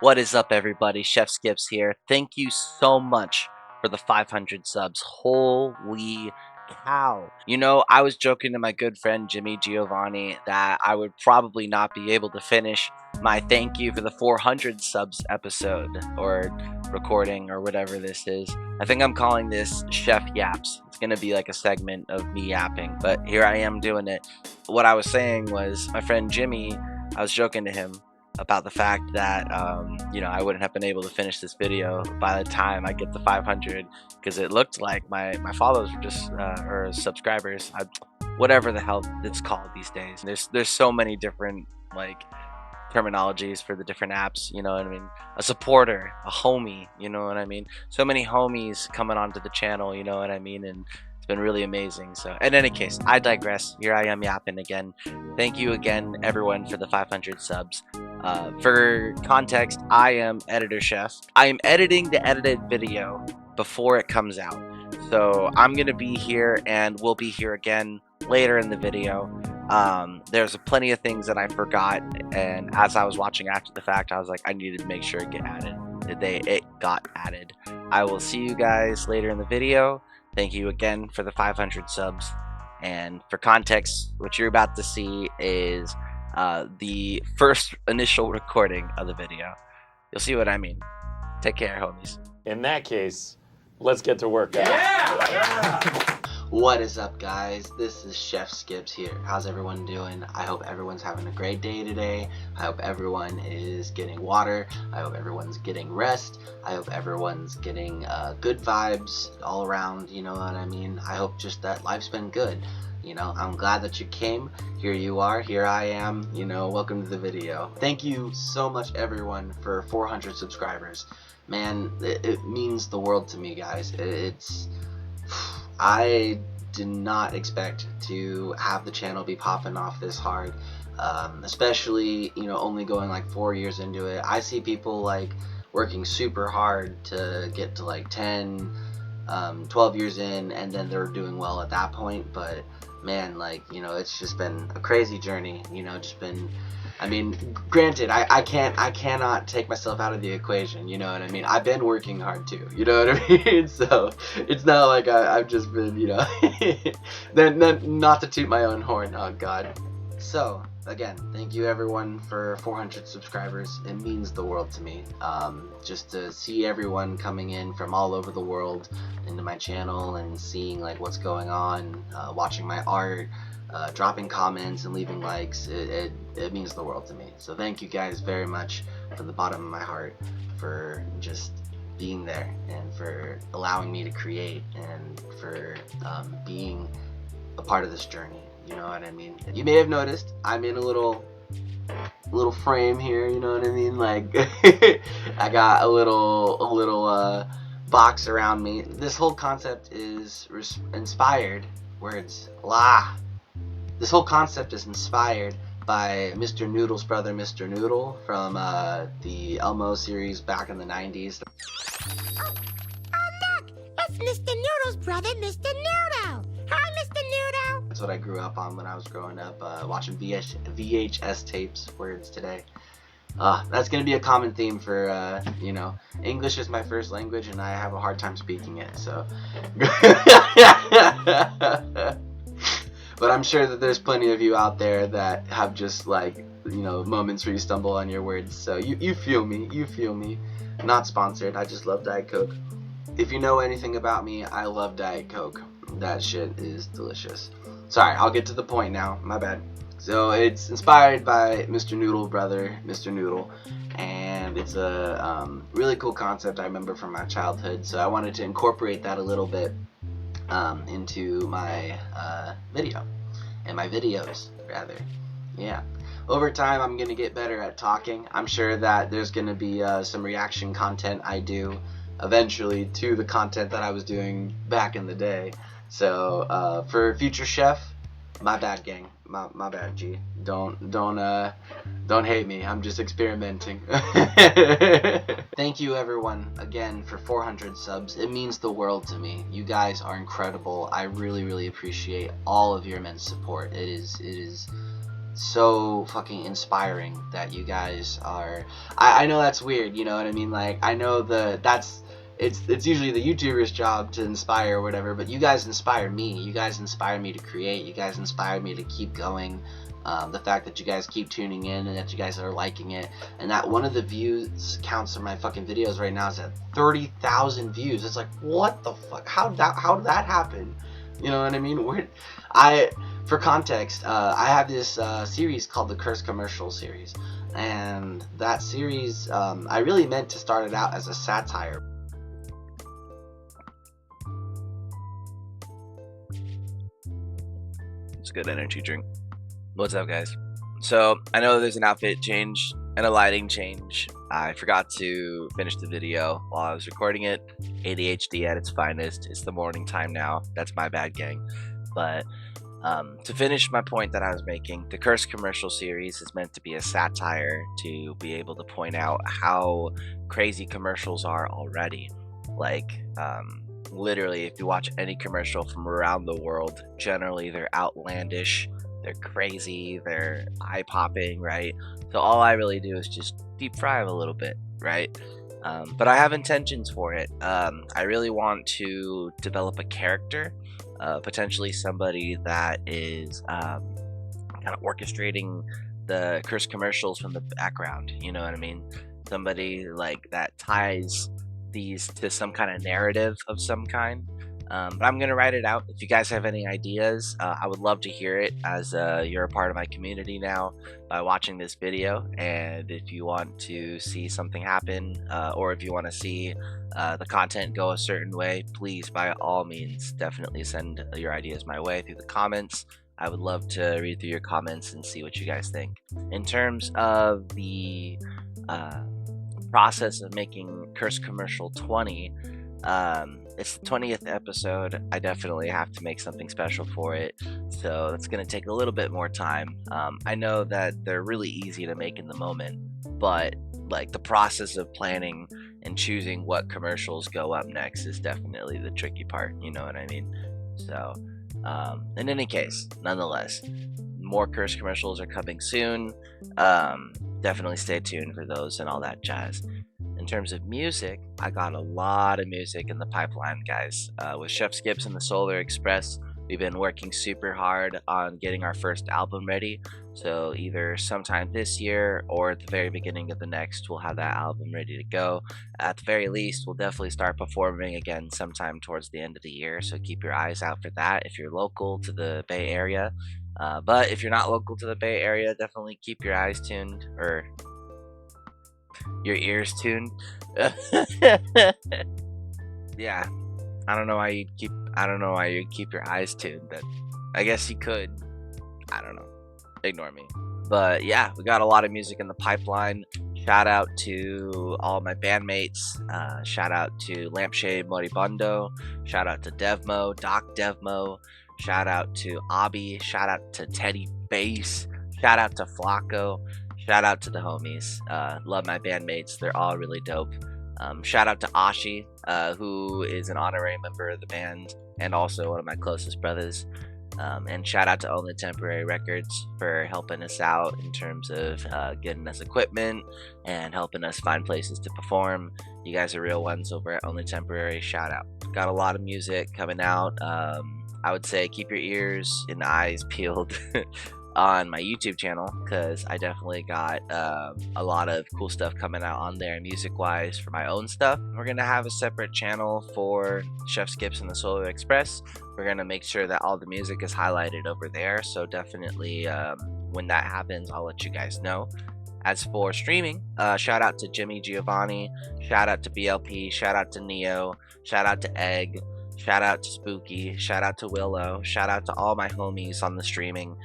What is up, everybody? Chef Skips here. Thank you so much for the 500 subs. Holy cow. You know, I was joking to my good friend Jimmy Geovanni that I would probably not be able to finish my thank you for the 400 subs episode or recording or whatever this is. I think I'm calling this Chef Yaps. It's going to be like a segment of me yapping, but here I am doing it. What I was saying was my friend Jimmy, I was joking to him about the fact that I wouldn't have been able to finish this video by the time I get to 500 because it looked like my followers were just or subscribers, whatever the hell it's called these days. There's so many different like terminologies for the different apps, you know what I mean? A supporter, a homie, you know what I mean? So many homies coming onto the channel, you know what I mean? And it's been really amazing. So in any case, I digress. Here I am yapping again. Thank you again, everyone, for the 500 subs. For context, I am Editor Chef. I am editing the edited video before it comes out. So I'm going to be here and we'll be here again later in the video. There's plenty of things that I forgot, and as I was watching after the fact, I was like, I needed to make sure it get added. It got added. I will see you guys later in the video. Thank you again for the 500 subs. And for context, what you're about to see is the first initial recording of the video. You'll see what I mean. Take care, homies. In that case, let's get to work. Yeah! What is up, guys? This is Chef Skips here. How's everyone doing? I hope everyone's having a great day today. I hope everyone is getting water. I hope everyone's getting rest. I hope everyone's getting good vibes all around, you know what I mean? I hope just that life's been good. You know, I'm glad that you came. Here you are. Here I am. You know, welcome to the video. Thank you so much, everyone, for 400 subscribers. Man, it means the world to me, guys. I did not expect to have the channel be popping off this hard, especially, you know, only going like 4 years into it. I see people like working super hard to get to like 10, 12 years in, and then they're doing well at that point. But man, like, you know, it's just been a crazy journey, you know, just been, I mean, granted, I cannot take myself out of the equation, you know what I mean? I've been working hard too, you know what I mean? So it's not like I've just been, you know, not to toot my own horn, oh god. So again, thank you everyone for 400 subscribers. It means the world to me. Just to see everyone coming in from all over the world into my channel and seeing like what's going on, watching my art, dropping comments and leaving likes, it means the world to me. So thank you guys very much from the bottom of my heart for just being there and for allowing me to create and for being a part of this journey, you know what I mean? You may have noticed I'm in a little frame here, you know what I mean? Like I got a little box around me. This whole concept is inspired This whole concept is inspired by Mr. Noodle's brother, Mr. Noodle, from the Elmo series back in the 90s. Oh, look! It's Mr. Noodle's brother, Mr. Noodle! Hi, Mr. Noodle! That's what I grew up on when I was growing up, watching VHS tapes, words today. That's going to be a common theme for, you know, English is my first language and I have a hard time speaking it, so... But I'm sure that there's plenty of you out there that have just like, you know, moments where you stumble on your words. So you feel me, Not sponsored, I just love Diet Coke. If you know anything about me, I love Diet Coke. That shit is delicious. Sorry, I'll get to the point now, my bad. So it's inspired by Mr. Noodle brother, Mr. Noodle. And it's a really cool concept I remember from my childhood. So I wanted to incorporate that a little bit into my video and my videos rather. Yeah, over time I'm gonna get better at talking. I'm sure that there's gonna be some reaction content I do eventually to the content that I was doing back in the day. So for future chef, my bad gang, my bad G, don't hate me, I'm just experimenting. Thank you everyone again for 400 subs. It means the world to me. You guys are incredible. I really appreciate all of your immense support. It is so fucking inspiring that you guys are. I know that's weird, you know what I mean? Like, I know it's usually the YouTuber's job to inspire or whatever, but you guys inspire me. You guys inspire me to create. You guys inspire me to keep going. The fact that you guys keep tuning in and that you guys are liking it, and that one of the views counts of my fucking videos right now is at 30,000 views. It's like, what the fuck? How did that happen? You know what I mean? For context, I have this series called the Curse Commercial series, and that series, I really meant to start it out as a satire. It's a good energy drink. What's up, guys? So I know there's an outfit change and a lighting change. I forgot to finish the video while I was recording it. ADHD at its finest. It's the morning time now. That's my bad, gang. But to finish my point that I was making, the Curse Commercial series is meant to be a satire to be able to point out how crazy commercials are already. Like, literally, if you watch any commercial from around the world, generally they're outlandish, they're crazy, they're eye-popping, right? So all I really do is just deep fry them a little bit, right? But I have intentions for it. I really want to develop a character, potentially somebody that is kind of orchestrating the Curse commercials from the background, you know what I mean? Somebody like that ties these to some kind of narrative of some kind. But I'm gonna write it out. If you guys have any ideas, I would love to hear it, as you're a part of my community now by watching this video. And if you want to see something happen, or if you want to see the content go a certain way, please, by all means, definitely send your ideas my way through the comments. I would love to read through your comments and see what you guys think. In terms of the process of making Curse Commercial 20, it's the 20th episode. I definitely have to make something special for it, so it's gonna take a little bit more time. I know that they're really easy to make in the moment, but like the process of planning and choosing what commercials go up next is definitely the tricky part, you know what I mean? So in any case, nonetheless, more Curse commercials are coming soon. Definitely stay tuned for those and all that jazz. In terms of music, I got a lot of music in the pipeline, guys. With Chef Skips and the Solar Express, we've been working super hard on getting our first album ready. So either sometime this year or at the very beginning of the next, we'll have that album ready to go. At the very least, we'll definitely start performing again sometime towards the end of the year. So keep your eyes out for that if you're local to the Bay Area. But if you're not local to the Bay Area, definitely keep your eyes tuned, or your ears tuned. Yeah, I don't know why you'd keep your eyes tuned, but I guess you could. I don't know. Ignore me. But yeah, we got a lot of music in the pipeline. Shout out to all my bandmates. Shout out to Lampshade Moribundo. Shout out to Devmo, Doc Devmo. Shout out to Abi. Shout out to Teddy Bass. Shout out to Flacco. Shout out to the homies. Love my bandmates. They're all really dope. Shout out to Ashi, who is an honorary member of the band and also one of my closest brothers. And shout out to Only Temporary Records for helping us out in terms of getting us equipment and helping us find places to perform. You guys are real ones over at Only Temporary. Shout out. Got a lot of music coming out. I would say keep your ears and eyes peeled on my YouTube channel, because I definitely got a lot of cool stuff coming out on there music wise for my own stuff. We're gonna have a separate channel for Chef Skips and the Solar Express. We're gonna make sure that all the music is highlighted over there, so definitely when that happens, I'll let you guys know. As for streaming, shout out to Jimmy, Geovanni, shout out to BLP, shout out to Neo, shout out to Egg, shout out to Spooky, shout out to Willow, shout out to all my homies on the streaming.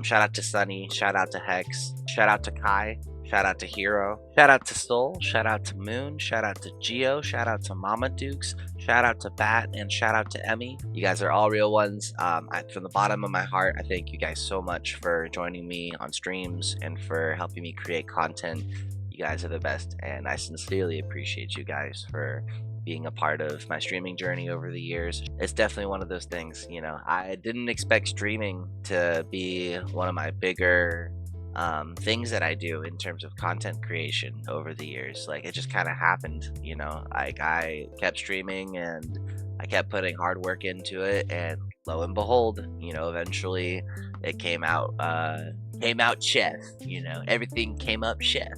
Shout out to Sunny, shout out to Hex, shout out to Kai, shout out to Hiro, shout out to Soul, shout out to Moon, shout out to Geo, shout out to Mama Dukes, shout out to Bat, and shout out to Emmy. You guys are all real ones. From the bottom of my heart, I thank you guys so much for joining me on streams and for helping me create content. You guys are the best, and I sincerely appreciate you guys for being a part of my streaming journey over the years. It's definitely one of those things, you know. I didn't expect streaming to be one of my bigger things that I do in terms of content creation over the years. Like it just kind of happened, you know. Like I kept streaming and I kept putting hard work into it, and lo and behold, you know, eventually it came out. Came out chef. You know, everything came up chef.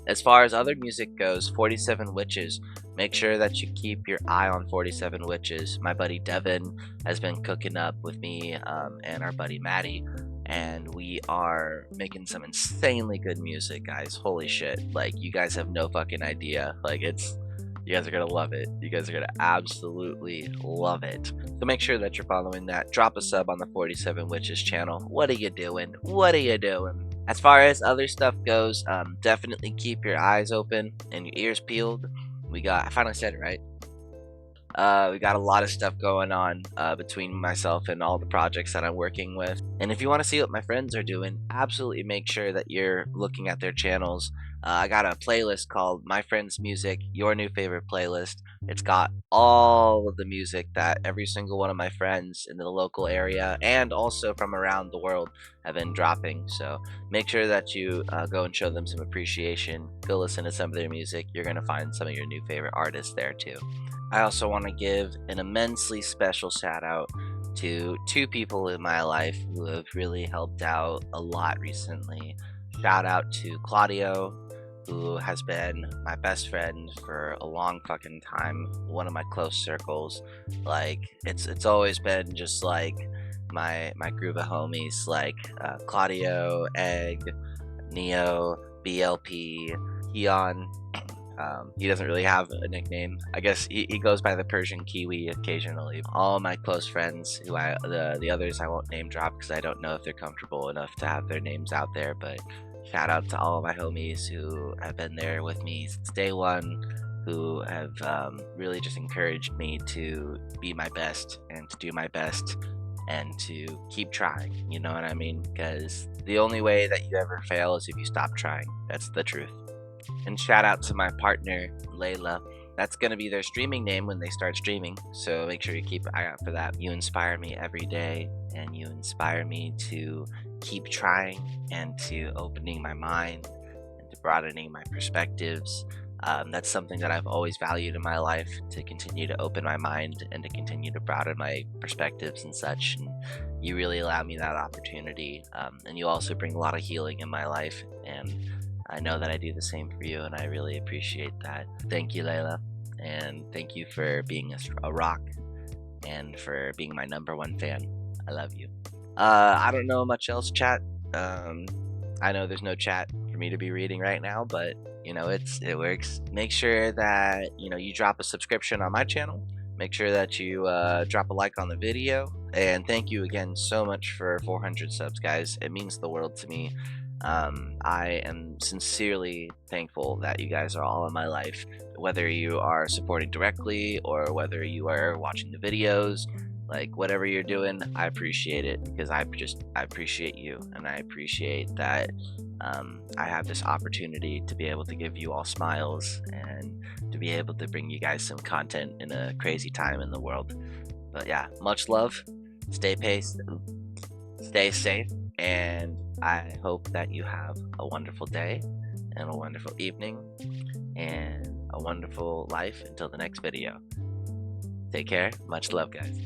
As far as other music goes, 47 Witches. Make sure that you keep your eye on 47 Witches. My buddy Devin has been cooking up with me and our buddy Maddie, and we are making some insanely good music, guys. Holy shit. Like, you guys have no fucking idea. Like, you guys are gonna love it. You guys are gonna absolutely love it. So make sure that you're following that. Drop a sub on the 47 Witches channel. What are you doing? What are you doing? As far as other stuff goes, definitely keep your eyes open and your ears peeled. I finally said it right. We got a lot of stuff going on between myself and all the projects that I'm working with. And if you want to see what my friends are doing, absolutely make sure that you're looking at their channels. I got a playlist called My Friends Music, Your New Favorite Playlist. It's got all of the music that every single one of my friends in the local area and also from around the world have been dropping. So make sure that you go and show them some appreciation. Go listen to some of their music. You're going to find some of your new favorite artists there too. I also want to give an immensely special shout out to two people in my life who have really helped out a lot recently. Shout out to Claudio, who has been my best friend for a long fucking time, one of my close circles. Like it's always been just like my group of homies, like Claudio, Egg, Neo, BLP, Keon. He doesn't really have a nickname. I guess he goes by the Persian Kiwi occasionally. All my close friends, the others I won't name drop because I don't know if they're comfortable enough to have their names out there, but shout out to all of my homies who have been there with me since day one, who have really just encouraged me to be my best and to do my best and to keep trying, you know what I mean? Because the only way that you ever fail is if you stop trying. That's the truth. And shout out to my partner, Layla. That's going to be their streaming name when they start streaming, so make sure you keep an eye out for that. You inspire me every day, and you inspire me to keep trying and to opening my mind and to broadening my perspectives. That's something that I've always valued in my life, to continue to open my mind and to continue to broaden my perspectives and such. And you really allow me that opportunity, and you also bring a lot of healing in my life, and I know that I do the same for you, and I really appreciate that. Thank you, Layla, and thank you for being a rock and for being my #1 fan. I love you. I don't know much else, chat. I know there's no chat for me to be reading right now, but you know it works. Make sure that you drop a subscription on my channel. Make sure that you drop a like on the video, and thank you again so much for 400 subs, guys. It means the world to me. I am sincerely thankful that you guys are all in my life, whether you are supporting directly or whether you are watching the videos. Like, whatever you're doing, I appreciate it, because I appreciate you, and I appreciate that I have this opportunity to be able to give you all smiles and to be able to bring you guys some content in a crazy time in the world. But yeah, much love, stay paced, stay safe, and I hope that you have a wonderful day and a wonderful evening and a wonderful life until the next video. Take care. Much love, guys.